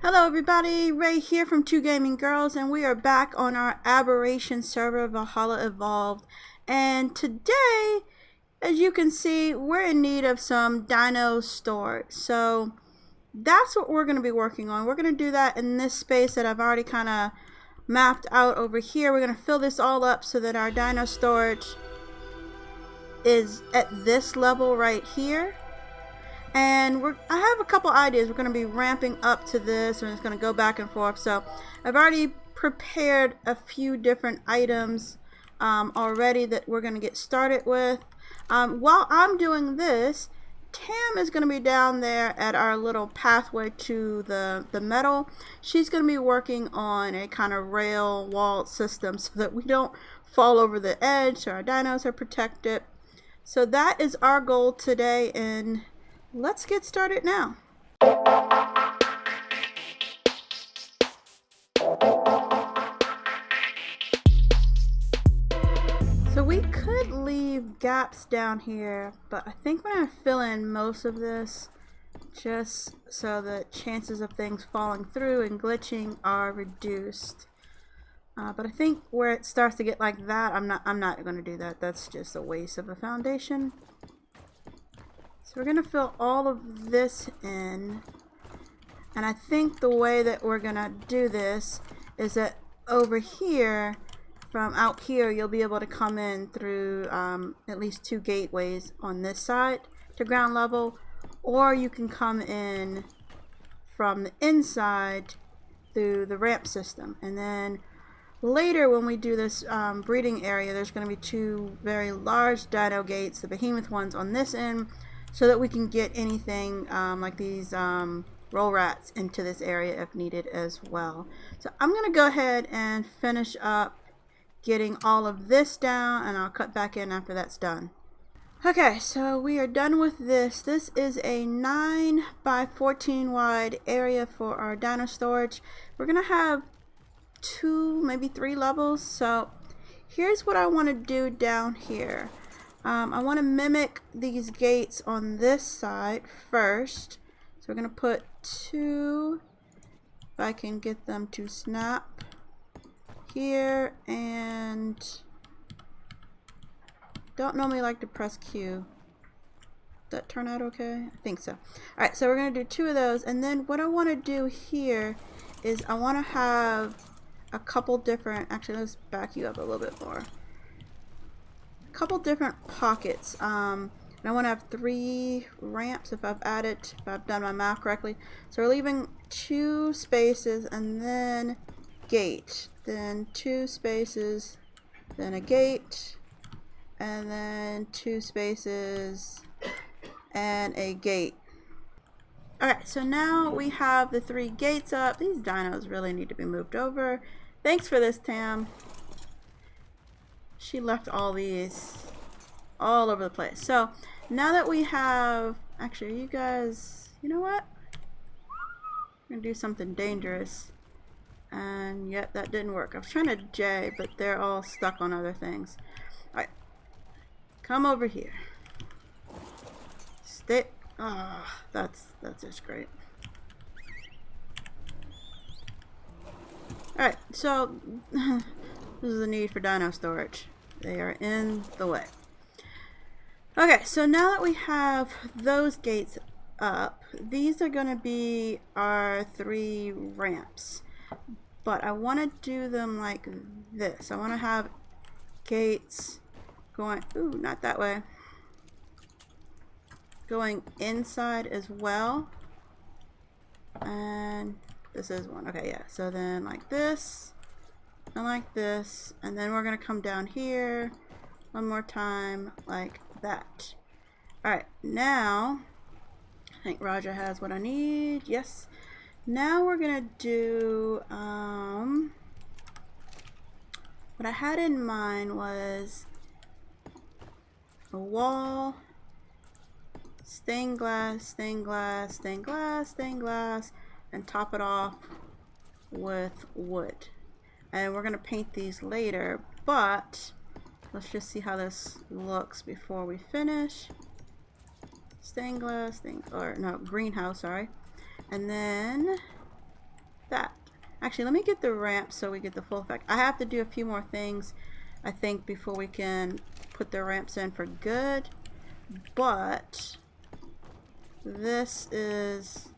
Hello everybody, Ray here from Two Gaming Girls, and we are back on our Aberration server, Valhalla Evolved. And today, as you can see, we're in need of some Dino Storage. So that's what we're going to be working on. We're going to do that in this space that I've already kind of mapped out over here. We're going to fill this all up so that our Dino Storage is at this level right here. And I have a couple ideas. We're going to be ramping up to this, and it's going to go back and forth. So I've already prepared a few different items already that we're going to get started with. While I'm doing this, Tam is going to be down there at our little pathway to the metal. She's going to be working on a kind of rail wall system so that we don't fall over the edge, so our dinos are protected. So that is our goal today, and let's get started now. So we could leave gaps down here, but I think we're going to fill in most of this just so the chances of things falling through and glitching are reduced. But I think where it starts to get like that, I'm not going to do that. That's just a waste of a foundation. So we're going to fill all of this in, and I think the way that we're going to do this is that over here, from out here, you'll be able to come in through at least 2 gateways on this side to ground level, or you can come in from the inside through the ramp system. And then later when we do this breeding area, there's going to be 2 very large dino gates, the behemoth ones on this end, so that we can get anything like these roll rats into this area if needed as well. So I'm going to go ahead and finish up getting all of this down, and I'll cut back in after that's done. Okay, so we are done with this. This is a 9 by 14 wide area for our dino storage. We're going to have 2, maybe 3 levels. So here's what I want to do down here. I want to mimic these gates on this side first. So we're going to put 2, if I can get them to snap here, and don't normally like to press Q. Did that turn out okay? I think so. Alright, so we're going to do 2 of those, and then what I want to do here is I want to have a couple different, actually let's back you up a little bit more. Couple different pockets, and I want to have 3 ramps if I've done my math correctly. So we're leaving 2 spaces and then gate, then 2 spaces, then a gate, and then 2 spaces and a gate. Alright, so now we have the 3 gates up. These dinos really need to be moved over. Thanks for this, Tam. She left all these all over the place. So now that we have, actually, you guys, you know what? I'm gonna do something dangerous, and yet that didn't work. I was trying to J, but they're all stuck on other things. All right, come over here. Stay. Ah, that's just great. All right, so this is the need for dino storage. They are in the way. Okay, so now that we have those gates up, these are going to be our 3 ramps. But I want to do them like this. I want to have gates going, ooh, not that way, going inside as well. And this is one. Okay, yeah. So then like this. And like this, and then we're gonna come down here one more time like that. Alright, now I think Roger has what I need. Yes. Now we're gonna do what I had in mind was a wall, stained glass, stained glass, stained glass, stained glass, and top it off with wood. And we're going to paint these later, but let's just see how this looks before we finish. Stained glass, or no, greenhouse, sorry. And then that. Actually, let me get the ramp so we get the full effect. I have to do a few more things, I think, before we can put the ramps in for good. But this is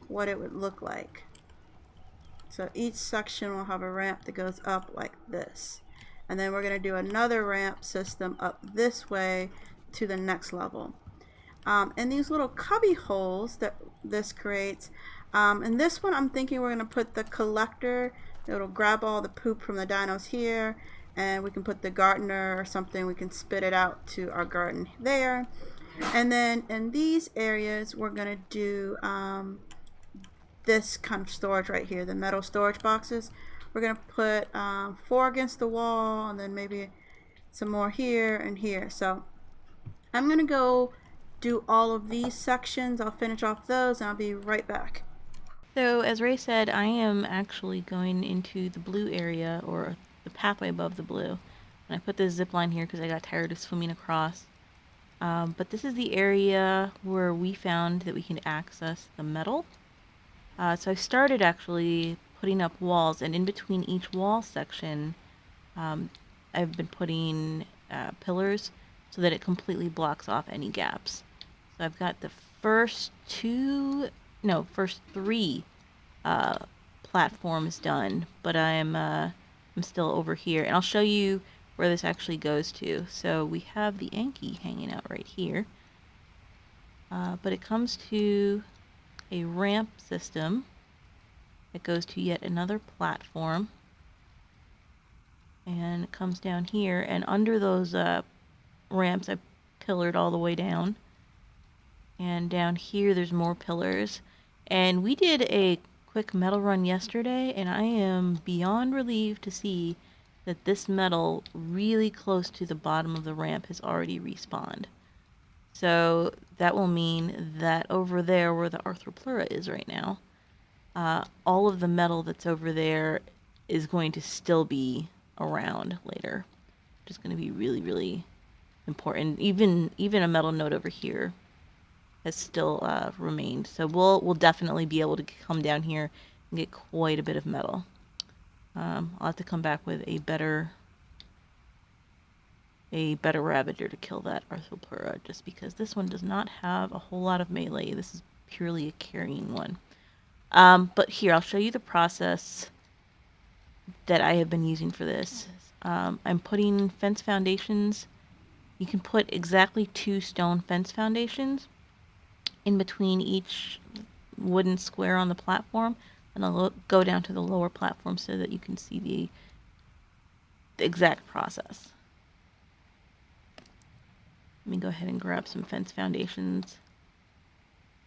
what it would look like. So each section will have a ramp that goes up like this. And then we're going to do another ramp system up this way to the next level. And these little cubby holes that this creates, in this one I'm thinking we're going to put the collector. It'll grab all the poop from the dinos here, and we can put the gardener or something, we can spit it out to our garden there. And then in these areas we're going to do this kind of storage right here, the metal storage boxes. We're going to put 4 against the wall, and then maybe some more here and here. So I'm going to go do all of these sections. I'll finish off those and I'll be right back. So as Ray said, I am actually going into the blue area, or the pathway above the blue. And I put this zip line here because I got tired of swimming across. But this is the area where we found that we can access the metal. So I started actually putting up walls, and in between each wall section, I've been putting pillars so that it completely blocks off any gaps. So I've got the first 3 platforms done, but I'm still over here, and I'll show you where this actually goes to. So we have the Anki hanging out right here, but it comes to a ramp system that goes to yet another platform, and it comes down here, and under those ramps I pillared all the way down, and down here there's more pillars. And we did a quick metal run yesterday, and I am beyond relieved to see that this metal really close to the bottom of the ramp has already respawned. So that will mean that over there where the Arthropleura is right now, all of the metal that's over there is going to still be around later, which is going to be really, really important. Even a metal node over here has still remained. So we'll definitely be able to come down here and get quite a bit of metal. I'll have to come back with a better Ravager to kill that Arthropleura, just because this one does not have a whole lot of melee. This is purely a carrying one. But here, I'll show you the process that I have been using for this. I'm putting fence foundations. You can put exactly 2 stone fence foundations in between each wooden square on the platform, and I'll go down to the lower platform so that you can see the exact process. Let me go ahead and grab some fence foundations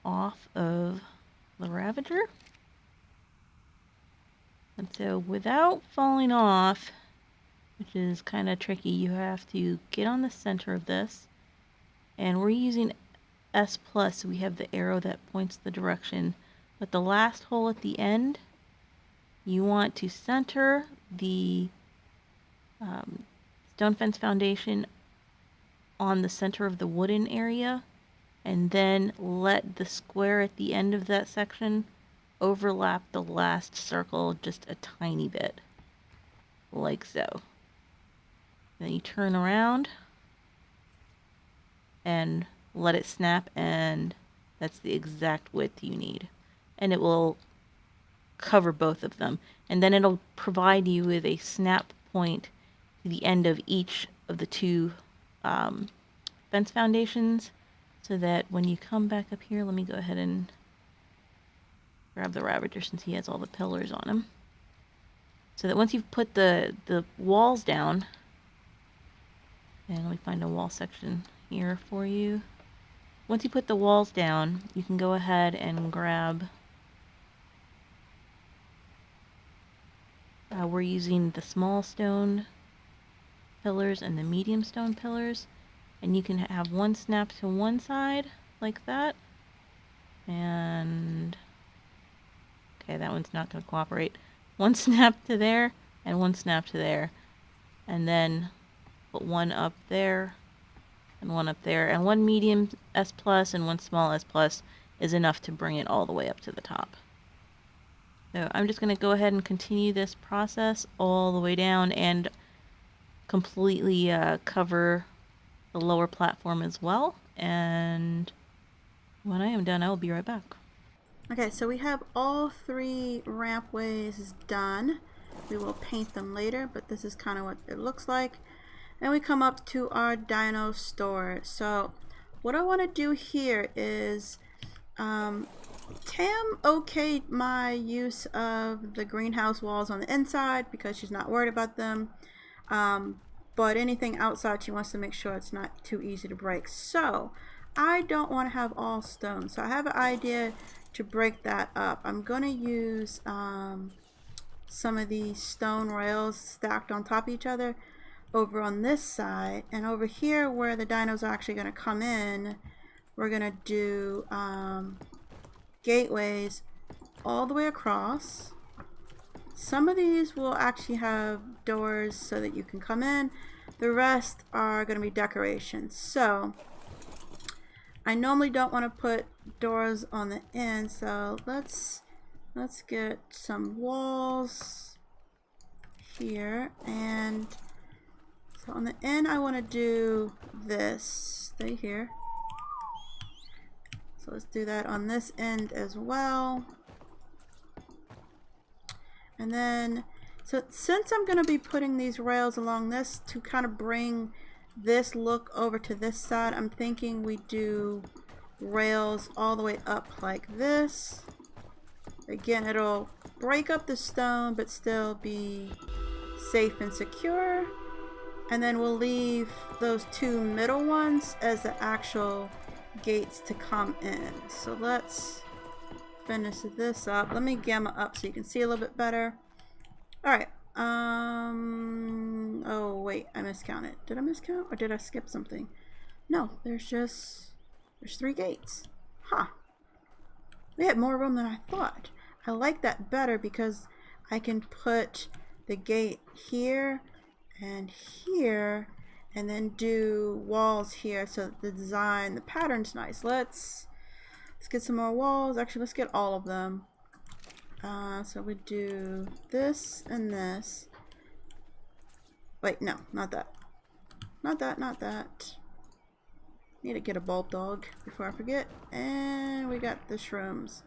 off of the Ravager. And so without falling off, which is kind of tricky, you have to get on the center of this, and we're using S+, so we have the arrow that points the direction. But the last hole at the end, you want to center the stone fence foundation on the center of the wooden area, and then let the square at the end of that section overlap the last circle just a tiny bit, like so. Then you turn around and let it snap, and that's the exact width you need. And it will cover both of them. And then it'll provide you with a snap point to the end of each of the 2 fence foundations, so that when you come back up here, let me go ahead and grab the Ravager since he has all the pillars on him. So that once you've put the walls down, and let me find a wall section here for you. Once you put the walls down, you can go ahead and grab, we're using the small stone pillars and the medium stone pillars, and you can have one snap to one side like that, and okay, that one's not going to cooperate. One snap to there and one snap to there, and then put one up there and one up there, and one medium S+ and one small S+ is enough to bring it all the way up to the top. So I'm just going to go ahead and continue this process all the way down and completely cover the lower platform as well. And when I am done, I will be right back. Okay, so we have all 3 rampways done. We will paint them later, but this is kind of what it looks like. And we come up to our Dino Storage. So what I want to do here is Tam okayed my use of the greenhouse walls on the inside because she's not worried about them. But anything outside, she wants to make sure it's not too easy to break. So I don't want to have all stone. So I have an idea to break that up. I'm going to use some of these stone rails stacked on top of each other over on this side. And over here where the dinos are actually going to come in, we're going to do gateways all the way across. Some of these will actually have doors so that you can come in. The rest are going to be decorations. So I normally don't want to put doors on the end, so let's get some walls here. And so on the end I want to do this. Stay here. So let's do that on this end as well. And then, so since I'm going to be putting these rails along this to kind of bring this look over to this side, I'm thinking we do rails all the way up like this. Again, it'll break up the stone but still be safe and secure. And then we'll leave those 2 middle ones as the actual gates to come in. So let's finish this up. Let me gamma up so you can see a little bit better. Alright. Oh wait, I miscounted. Did I miscount or did I skip something? No, there's 3 gates. Huh. We had more room than I thought. I like that better because I can put the gate here and here and then do walls here so the design, the pattern's nice. Let's get some more walls. Actually, let's get all of them. So we do this and this. Wait, no, not that. Not that, not that. Need to get a bulb dog before I forget. And we got the shrooms.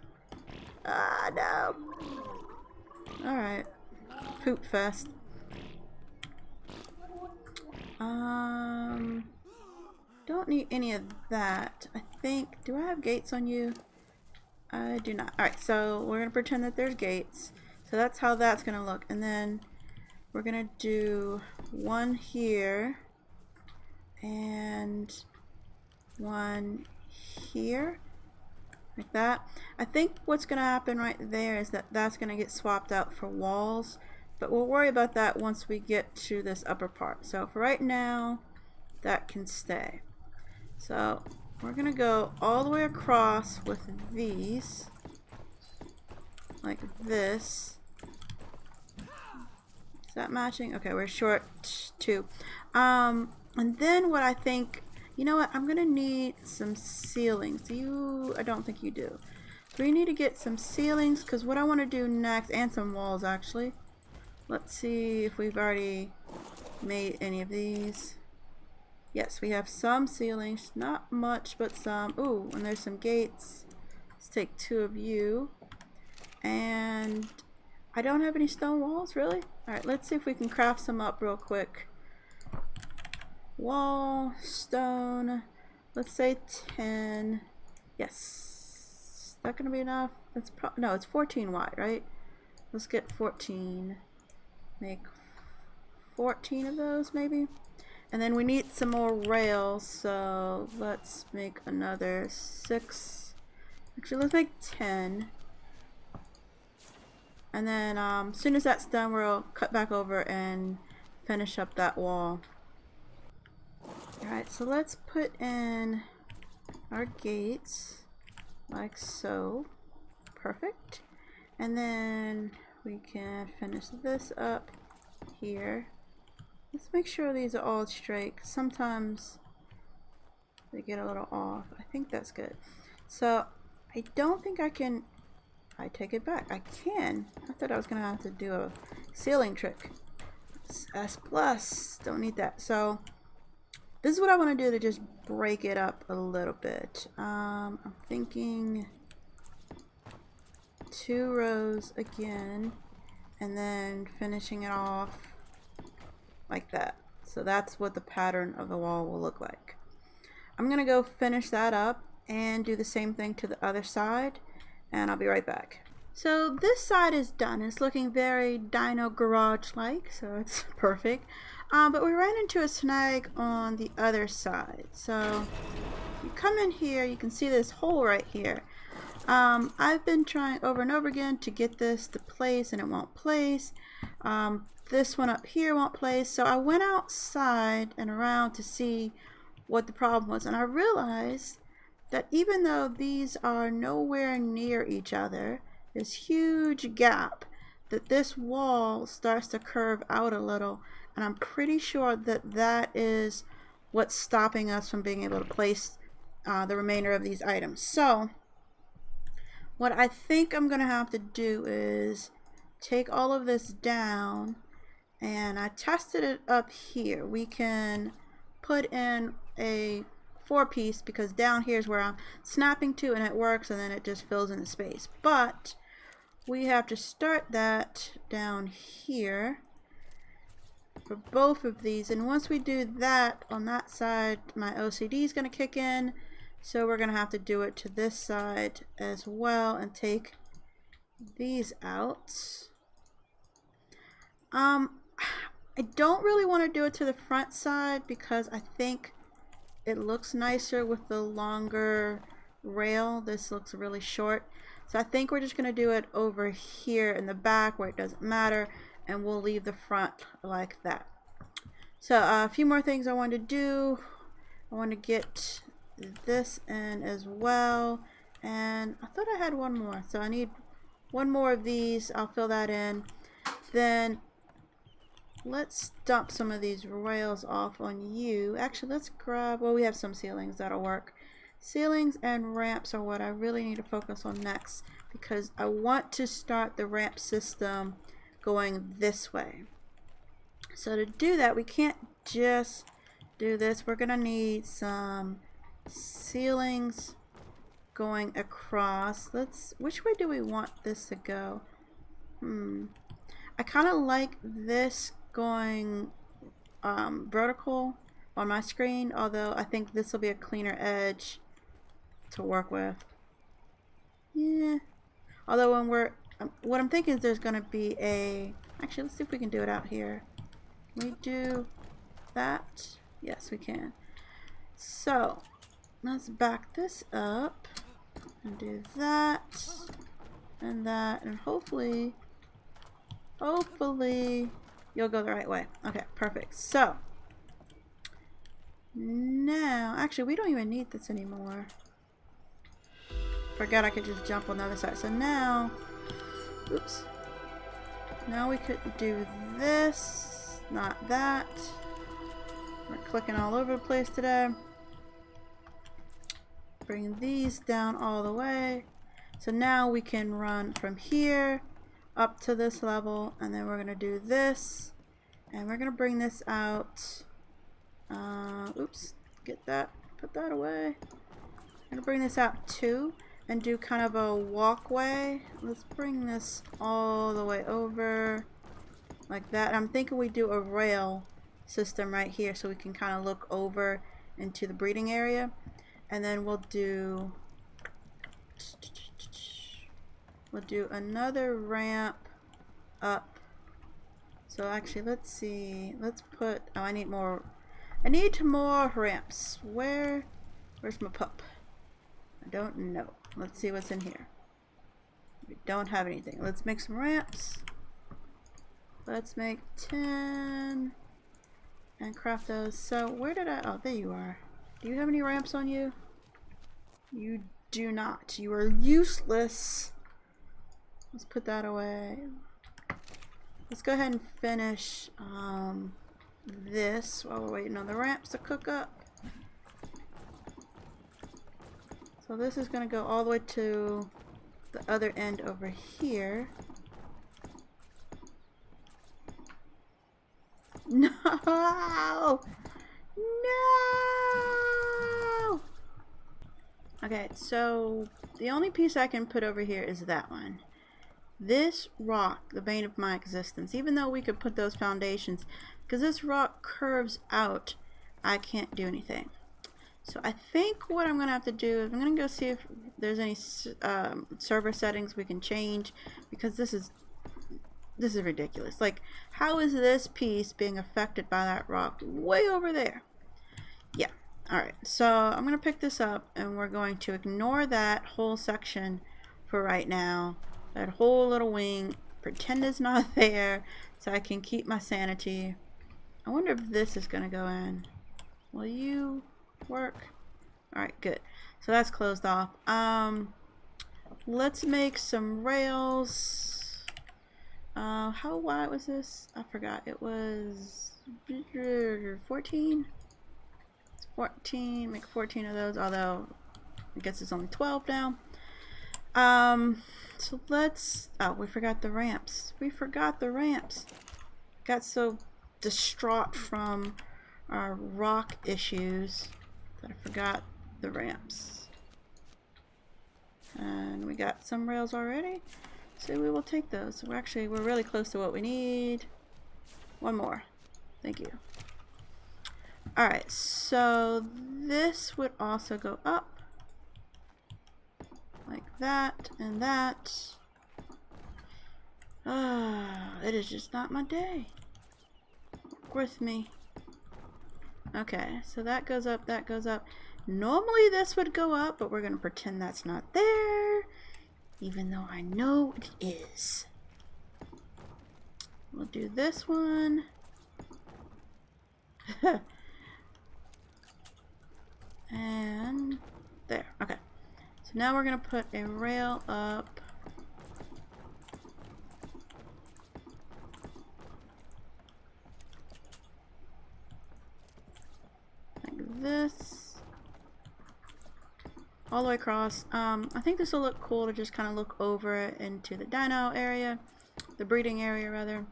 Ah, no. Alright. Poop fest. Don't need any of that. I think, do I have gates on you? I do not. Alright, so we're going to pretend that there's gates. So that's how that's going to look. And then we're going to do one here and one here. Like that. I think what's going to happen right there is that that's going to get swapped out for walls. But we'll worry about that once we get to this upper part. So for right now, that can stay. So we're going to go all the way across with these. Like this. Is that matching? Okay, we're short 2. And then what I think, you know what, I'm going to need some ceilings. I don't think you do. So we need to get some ceilings because what I want to do next, and some walls actually. Let's see if we've already made any of these. Yes, we have some ceilings. Not much, but some. Ooh, and there's some gates. Let's take 2 of you. And I don't have any stone walls, really? Alright, let's see if we can craft some up real quick. Wall, stone, let's say 10. Yes. Is that gonna be enough? That's no, it's 14 wide, right? Let's get 14. Make 14 of those, maybe? And then we need some more rails, so let's make another 6. Actually, let's make 10. And then as soon as that's done, we'll cut back over and finish up that wall. Alright, so let's put in our gates like so. Perfect. And then we can finish this up here. Let's make sure these are all straight. Sometimes they get a little off. I think that's good. So I don't think I can I take it back. I can. I thought I was gonna have to do a ceiling trick. It's S plus. Don't need that. So this is what I want to do to just break it up a little bit. I'm thinking 2 rows again, and then finishing it off like that. So that's what the pattern of the wall will look like. I'm gonna go finish that up and do the same thing to the other side, and I'll be right back. So this side is done. It's looking very Dino Garage like, so it's perfect. But we ran into a snag on the other side. So you come in here, you can see this hole right here. I've been trying over and over again to get this to place, and it won't place. This one up here won't place. So I went outside and around to see what the problem was, and I realized that even though these are nowhere near each other, this huge gap, that this wall starts to curve out a little, and I'm pretty sure that that is what's stopping us from being able to place the remainder of these items. So what I think I'm gonna have to do is take all of this down, and I tested it up here. We can put in a 4-piece because down here is where I'm snapping to, and it works, and then it just fills in the space. But we have to start that down here for both of these, and once we do that on that side, my OCD is going to kick in, so we're going to have to do it to this side as well and take these out. I don't really want to do it to the front side because I think it looks nicer with the longer rail. This looks really short. So I think we're just going to do it over here in the back where it doesn't matter, and we'll leave the front like that. So a few more things I want to do. I want to get this in as well, and I thought I had one more, so I need one more of these. I'll fill that in. Then let's dump some of these rails off on you. Actually, let's grab, well, we have some ceilings that'll work. Ceilings and ramps are what I really need to focus on next, because I want to start the ramp system going this way. So to do that, we can't just do this. We're gonna need some ceilings going across. Which way do we want this to go? I kind of like this going vertical on my screen, although I think this will be a cleaner edge to work with. Yeah. Although when we're, what I'm thinking is there's going to be a, actually let's see if we can do it out here. Can we do that? Yes, we can. So let's back this up and do that and that, and hopefully you'll go the right way. Okay, perfect. So now, actually we don't even need this anymore. Forgot I could just jump on the other side. So now, oops. Now we could do this, not that. We're clicking all over the place today. Bring these down all the way. So now we can run from here up to this level, and then we're gonna do this, and we're gonna bring this out. Oops, get that, put that away. I'm gonna bring this out too and do kind of a walkway. Let's bring this all the way over like that. I'm thinking we do a rail system right here so we can kind of look over into the breeding area, and then we'll do another ramp up. So actually, let's see, let's put, oh, I need more ramps. Where's my pup? I don't know. Let's see what's in here. We don't have anything. Let's make some ramps. Let's make 10 and craft those. So where did I, oh, there you are. Do you have any ramps on you? You do not. You are useless. Let's put that away. Let's go ahead and finish this while we're waiting on the ramps to cook up. So this is going to go all the way to the other end over here. No! No! Okay, so the only piece I can put over here is that one. This rock, the bane of my existence, even though we could put those foundations, because this rock curves out, I can't do anything. So I think what I'm going to have to do is I'm going to go see if there's any server settings we can change, because this is ridiculous. Like, how is this piece being affected by that rock way over there? Yeah. Alright, so I'm going to pick this up and we're going to ignore that whole section for right now. That whole little wing. Pretend it's not there so I can keep my sanity. I wonder if this is going to go in. Will you work? Alright, good. So that's closed off. Let's make some rails. How wide was this? I forgot. It was 14? 14, make 14 of those, although I guess it's only 12 now. So let's, oh, we forgot the ramps. We forgot the ramps. Got so distraught from our rock issues that I forgot the ramps. And we got some rails already, so we will take those. We're really close to what we need. One more. Thank you. Alright, so this would also go up like that and that. It is just not my day. Work with me. Okay, so that goes up, that goes up. Normally this would go up, but we're going to pretend that's not there, even though I know it is. We'll do this one. And there. Okay. So now we're going to put a rail up. Like this. All the way across. I think this will look cool to just kind of look over into the dino area. The breeding area, rather.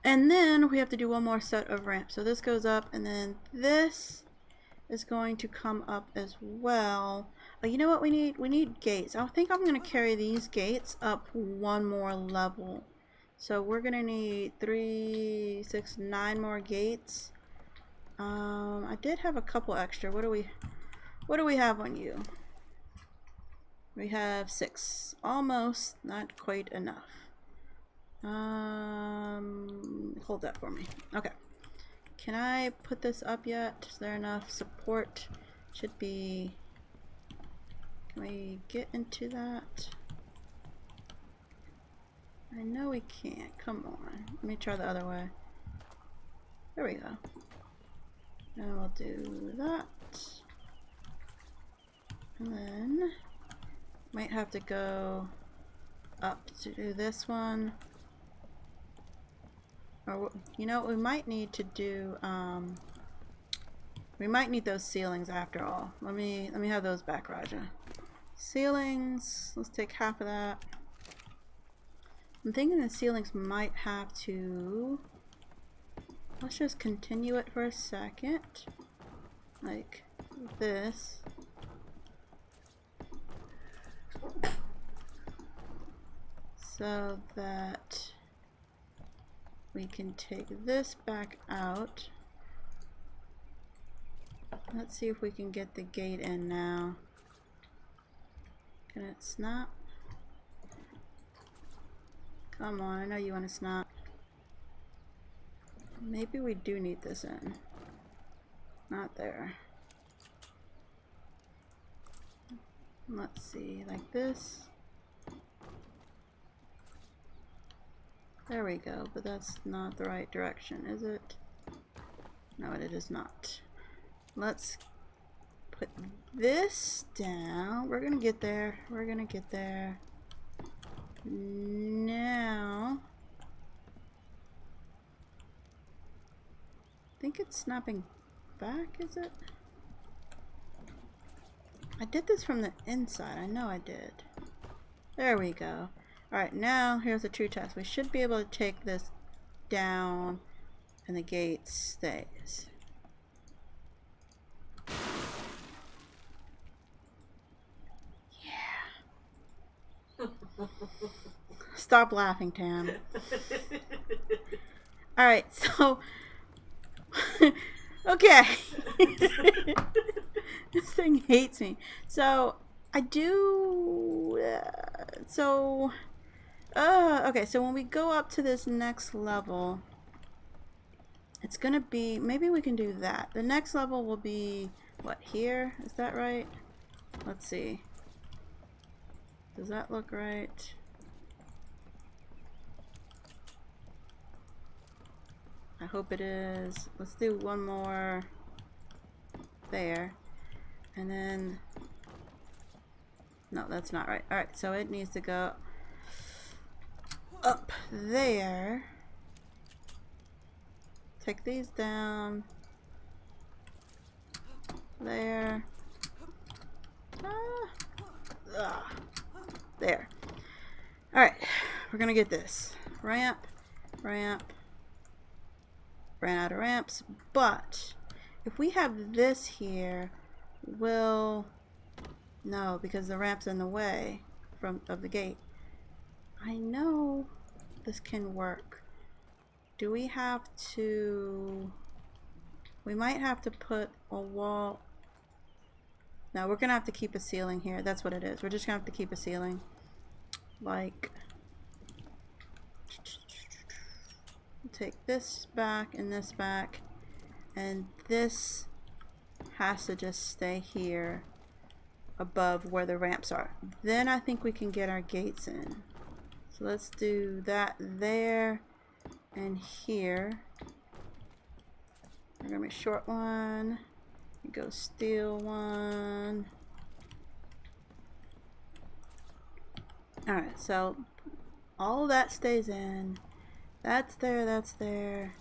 And then we have to do one more set of ramps. So this goes up, and then this is going to come up as well. You know what we need? We need gates. I think I'm going to carry these gates up one more level. So we're going to need 3, 6, 9 more gates. I did have a couple extra. What do we have on you? We have 6. Almost, not quite enough. Hold that for me. Okay. Can I put this up yet? Is there enough support? Should be. Can we get into that? I know we can't. Come on. Let me try the other way. There we go. And we'll do that. And then might have to go up to do this one. Or, you know, we might need to do, we might need those ceilings after all. Let me have those back, Raja. Ceilings, let's take half of that. I'm thinking the ceilings might have to, let's just continue it for a second. Like this. So that we can take this back out. Let's see if we can get the gate in now. Can it snap? Come on, I know you want to snap. Maybe we do need this in. Not there. Let's see, like this. There we go, but that's not the right direction, is it? No, it is not. Let's put this down. We're gonna get there. We're gonna get there. Now, I think it's snapping back, is it? I did this from the inside. I know I did. There we go. Alright, now here's the true test. We should be able to take this down and the gate stays. Yeah. Stop laughing, Tam. Alright, so... okay. This thing hates me. So, I do... okay, so when we go up to this next level, it's gonna be... Maybe we can do that. The next level will be... What, here? Is that right? Let's see. Does that look right? I hope it is. Let's do one more there. And then... No, that's not right. Alright, so it needs to go up there. Take these down. There. There. Alright, we're gonna get this. Ramp, ramp. Ran out of ramps, but if we have this here, we'll... No, because the ramp's in the way of the gate. I know this can work. Do we have to... We might have to put a wall... No, we're gonna have to keep a ceiling here. That's what it is. We're just gonna have to keep a ceiling. Like... Take this back and this back, and this has to just stay here above where the ramps are. Then I think we can get our gates in. So let's do that there and here. We're gonna make short one, go steel one. Alright, so all of that stays in. That's there, that's there.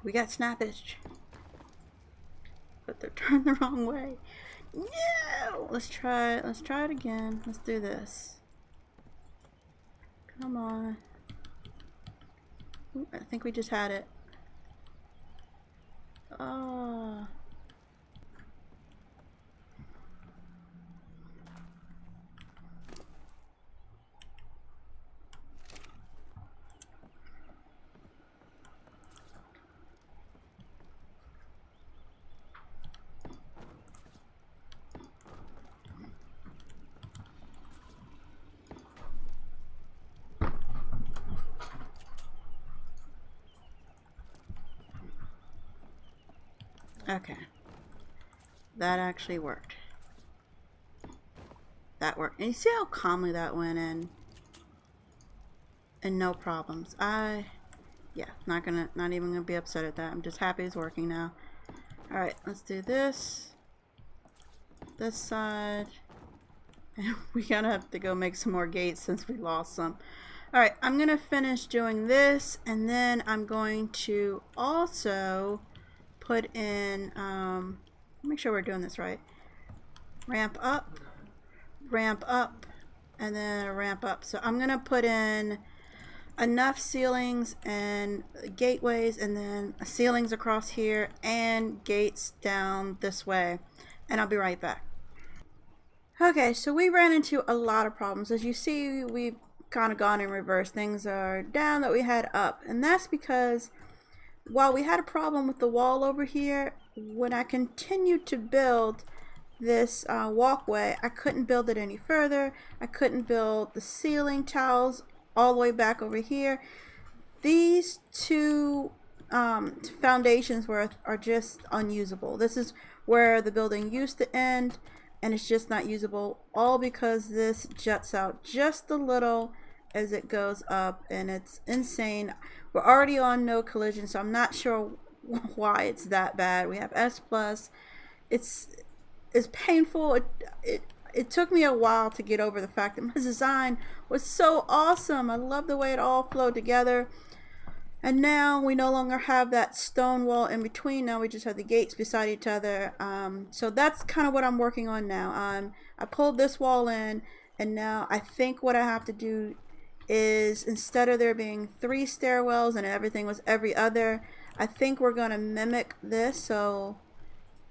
We got snappage. But they're turned the wrong way. No! Let's try it again. Let's do this. Come on. Ooh, I think we just had it. Oh. Okay. That actually worked. That worked. And you see how calmly that went in? And no problems. Yeah, not even gonna be upset at that. I'm just happy it's working now. Alright, let's do this. This side. And we're gonna have to go make some more gates since we lost some. Alright, I'm gonna finish doing this, and then I'm going to also put in, make sure we're doing this right. Ramp up, and then a ramp up. So I'm gonna put in enough ceilings and gateways, and then ceilings across here and gates down this way, and I'll be right back. Okay, so we ran into a lot of problems. As you see, we've kind of gone in reverse. Things are down that we had up, and that's because while we had a problem with the wall over here, when I continued to build this walkway, I couldn't build it any further. I couldn't build the ceiling tiles all the way back over here. These two foundations are just unusable. This is where the building used to end, and it's just not usable, all because this juts out just a little as it goes up, and it's insane. We're already on no collision, so I'm not sure why it's that bad. We have S+. It's painful. It took me a while to get over the fact that my design was so awesome. I love the way it all flowed together. And now we no longer have that stone wall in between. Now we just have the gates beside each other. So that's kind of what I'm working on now. I pulled this wall in, And now I think what I have to do is, instead of there being 3 stairwells and everything was every other, I think we're going to mimic this. So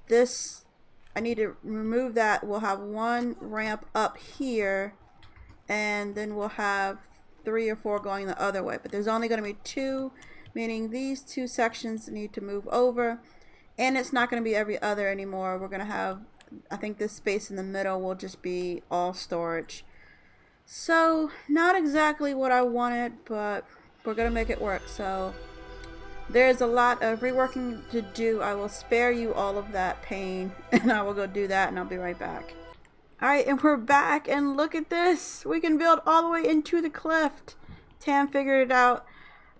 this, I need to remove that. We'll have 1 ramp up here, and then we'll have 3 or 4 going the other way. But there's only going to be 2, meaning these 2 sections need to move over. And it's not going to be every other anymore. We're going to have, I think this space in the middle will just be all storage. So, not exactly what I wanted, but we're going to make it work. So, there's a lot of reworking to do. I will spare you all of that pain, and I will go do that, and I'll be right back. Alright, and we're back, and look at this. We can build all the way into the cliff. Tam figured it out.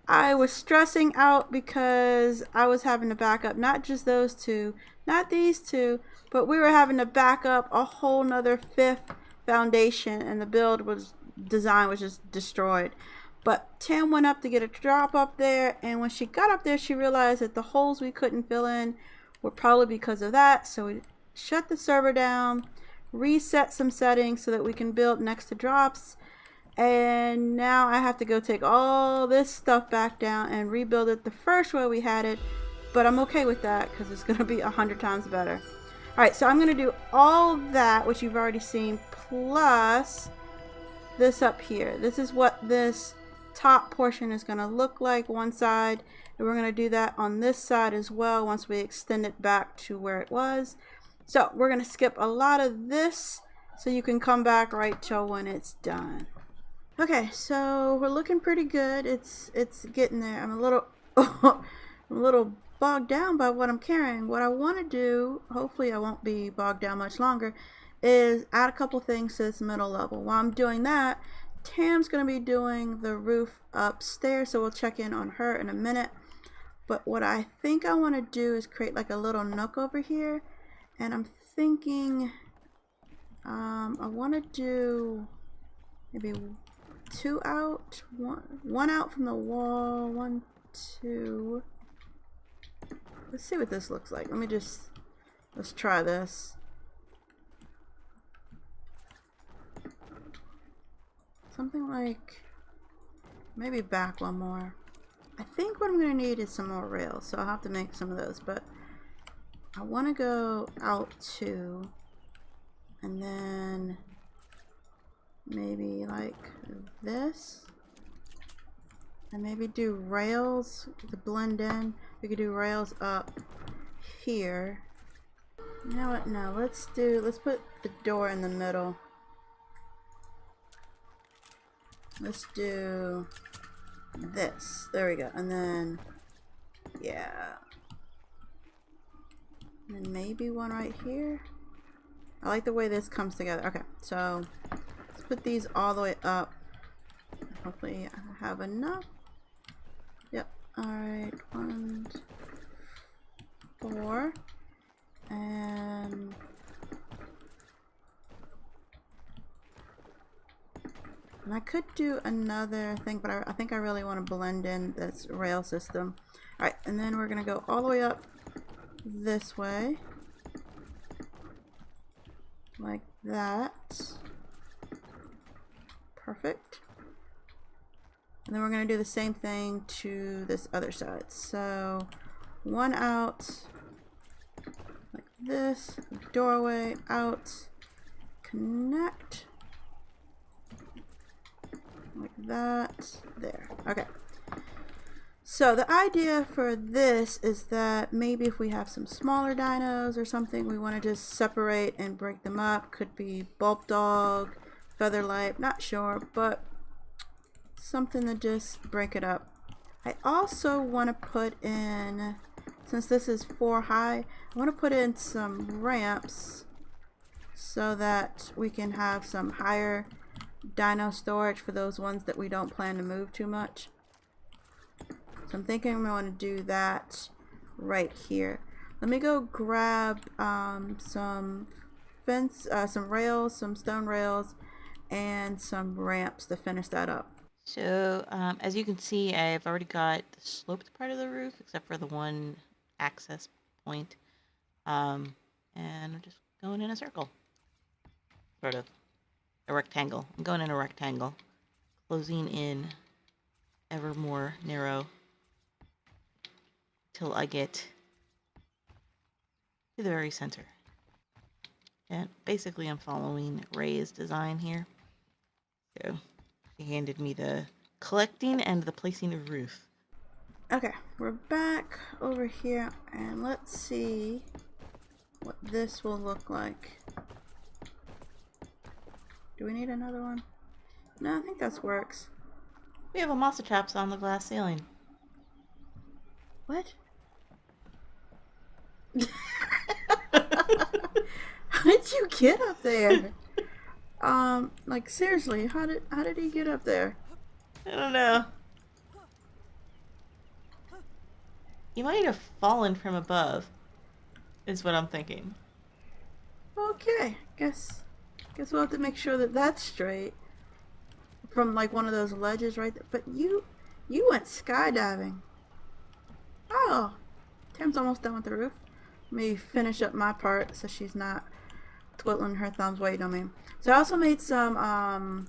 I was stressing out because I was having to back up not just those 2, not these 2, but we were having to back up a whole nother 5th foundation, and the design was just destroyed. But Tam went up to get a drop up there, and when she got up there, she realized that the holes we couldn't fill in were probably because of that. So we shut the server down, reset some settings so that we can build next to drops. And now I have to go take all this stuff back down and rebuild it the first way we had it. But I'm okay with that because it's going to be 100 times better. Alright, so I'm going to do all that, which you've already seen, plus this up here. This is what this top portion is going to look like, one side. And we're going to do that on this side as well once we extend it back to where it was. So we're going to skip a lot of this so you can come back right till when it's done. Okay, so we're looking pretty good. It's getting there. I'm a little I'm a little bogged down by what I'm carrying. What I want to do, hopefully I won't be bogged down much longer, is add a couple things to this middle level. While I'm doing that, Tam's going to be doing the roof upstairs, so we'll check in on her in a minute. But what I think I want to do is create like a little nook over here, and I'm thinking I want to do maybe 2 out, one out from the wall, 1, 2. Let's see what this looks like. Let's try this. Something like, maybe back 1 more. I think what I'm going to need is some more rails, so I'll have to make some of those, but I want to go out 2, and then maybe like this, and maybe do rails to blend in. We could do rails up here. You know what? No, let's put the door in the middle. Let's do this. There we go. And then, yeah. And then maybe one right here. I like the way this comes together. Okay, so let's put these all the way up. Hopefully I have enough. Yep. Alright, 1, 4. And I could do another thing, but I think I really want to blend in this rail system. Alright, and then we're going to go all the way up this way. Like that. Perfect. And then we're going to do the same thing to this other side. So 1 out, like this, doorway out, connect, like that, there. Okay. So the idea for this is that maybe if we have some smaller dinos or something, we want to just separate and break them up. Could be Bulb Dog, Featherlight, not sure, but something to just break it up. I also want to put in, since this is 4 high, I want to put in some ramps so that we can have some higher dino storage for those ones that we don't plan to move too much. So I'm thinking I'm going to do that right here. Let me go grab some rails, some stone rails, and some ramps to finish that up. So as you can see, I've already got the sloped part of the roof, except for the one access point. And I'm just going in a circle, sort of. A rectangle. I'm going in a rectangle. Closing in ever more narrow till I get to the very center. And basically I'm following Ray's design here. So she handed me the collecting and the placing of roof. Okay, we're back over here and let's see what this will look like. Do we need another one? No, I think that works. We have a monster traps on the glass ceiling. What? How did you get up there? Like seriously, how did he get up there? I don't know. He might have fallen from above, is what I'm thinking. Okay, guess we'll have to make sure that that's straight. From like one of those ledges right there. But you went skydiving. Oh, Tam's almost done with the roof. Let me finish up my part so she's not twiddling her thumbs waiting on me. So I also made some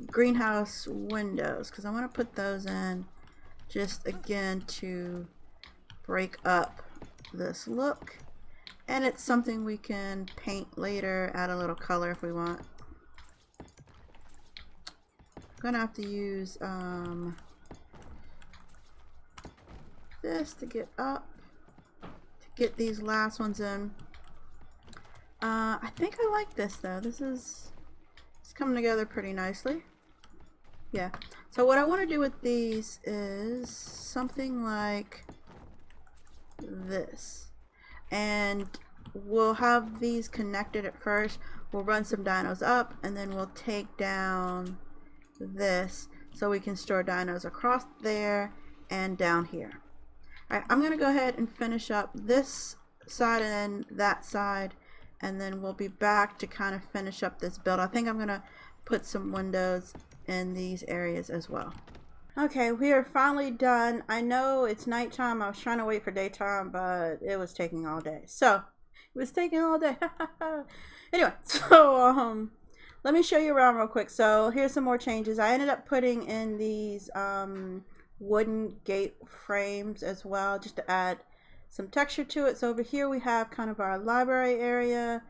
greenhouse windows because I want to put those in just again to break up this look. And it's something we can paint later, add a little color if we want. I'm gonna have to use this to get up, to get these last ones in. I think I like this though. It's coming together pretty nicely. Yeah. So what I want to do with these is something like this. And we'll have these connected at first. We'll run some dinos up and then we'll take down this so we can store dinos across there and down here. Alright, I'm going to go ahead and finish up this side and that side, and then we'll be back to kind of finish up this build. I think I'm going to put some windows in these areas as well. Okay, we are finally done. I know it's nighttime. I was trying to wait for daytime, but it was taking all day. So, it was taking all day. Anyway, so let me show you around real quick. So, here's some more changes. I ended up putting in these wooden gate frames as well, just to add some texture to it. So, over here we have kind of our library area.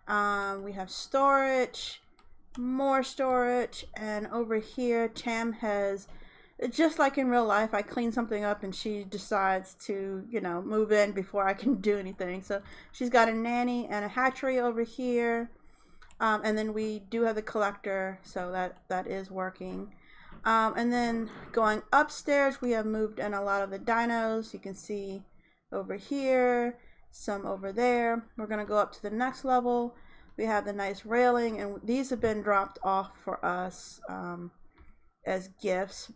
We have storage, more storage, and over here Tam has, just like in real life, I clean something up and she decides to, you know, move in before I can do anything. So she's got a nanny and a hatchery over here. And then we do have the collector, so that is working. And then going upstairs, we have moved in a lot of the dinos. You can see over here, some over there. We're going to go up to the next level. We have the nice railing, and these have been dropped off for us as gifts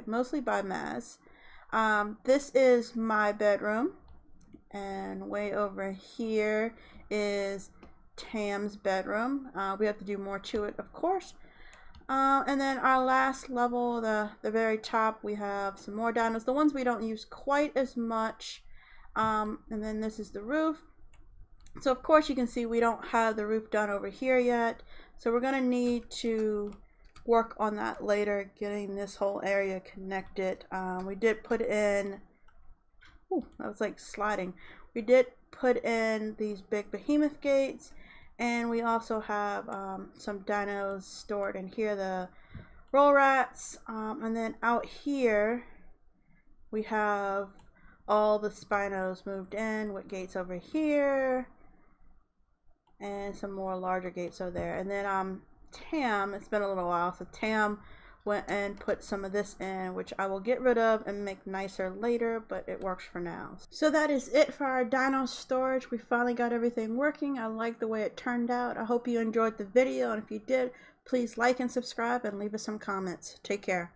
mostly by Maz. This is my bedroom, and way over here is Tam's bedroom. We have to do more to it, of course. And then our last level, the very top, we have some more dinos, the ones we don't use quite as much. And then this is the roof. So of course you can see we don't have the roof done over here yet, so we're gonna need to work on that later, getting this whole area connected. We did put in, ooh, that was like sliding. We did put in these big behemoth gates, and we also have some dinos stored in here, the roll rats, and then out here we have all the Spinos moved in with gates over here and some more larger gates over there. And then Tam, it's been a little while, so Tam went and put some of this in, which I will get rid of and make nicer later, but it works for now. So that is it for our dino storage. We finally got everything working. I like the way it turned out. I hope you enjoyed the video, and if you did, please like and subscribe and leave us some comments. Take care.